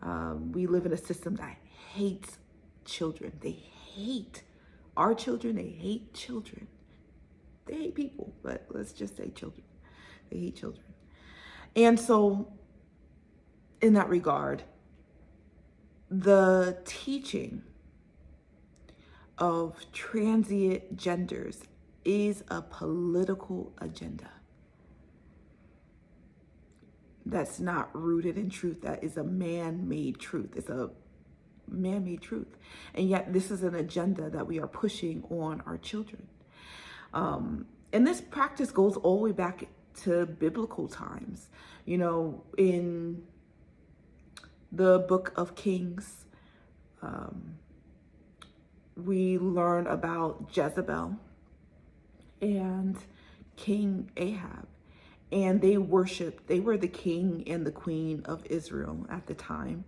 We live in a system that hates children. They hate our children. They hate children. They hate people, but let's just say children. They hate children. And so in that regard, the teaching of transient genders is a political agenda that's not rooted in truth. That is a man-made truth. It's a man-made truth. And yet this is an agenda that we are pushing on our children. And this practice goes all the way back to biblical times. You know, in the book of Kings, we learn about Jezebel and King Ahab. And they were the king and the queen of Israel at the time.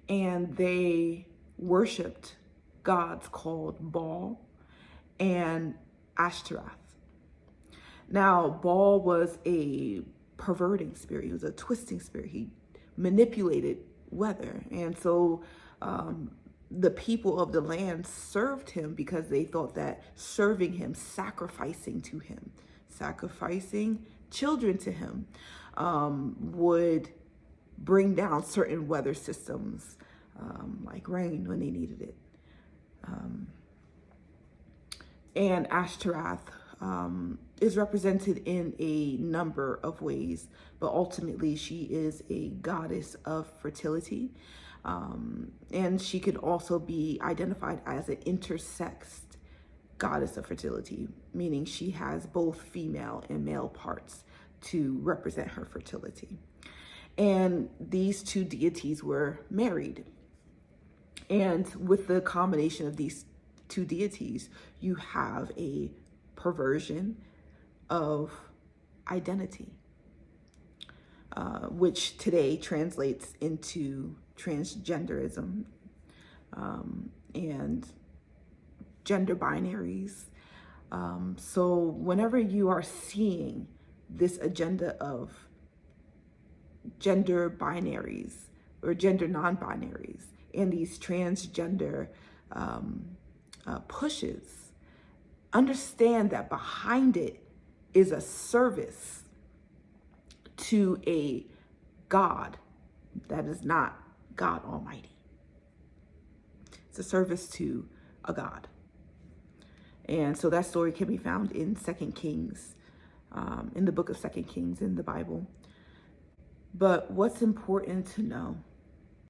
And they worshiped gods called Baal and Ashtaroth. Now, Baal was a perverting spirit. He was a twisting spirit. He manipulated weather. And so the people of the land served him because they thought that serving him, sacrificing to him, sacrificing children to him would bring down certain weather systems, like rain when they needed it. And Ashtaroth is represented in a number of ways, but ultimately she is a goddess of fertility. And she could also be identified as an intersexed goddess of fertility, meaning she has both female and male parts to represent her fertility. And these two deities were married. And with the combination of these two deities, you have a perversion of identity, which today translates into transgenderism and gender binaries. So whenever you are seeing this agenda of gender binaries or gender non-binaries and these transgender pushes, understand that behind it is a service to a God that is not God Almighty. It's a service to a God. And so that story can be found in 2 Kings, in the book of 2 Kings in the Bible. But what's important to know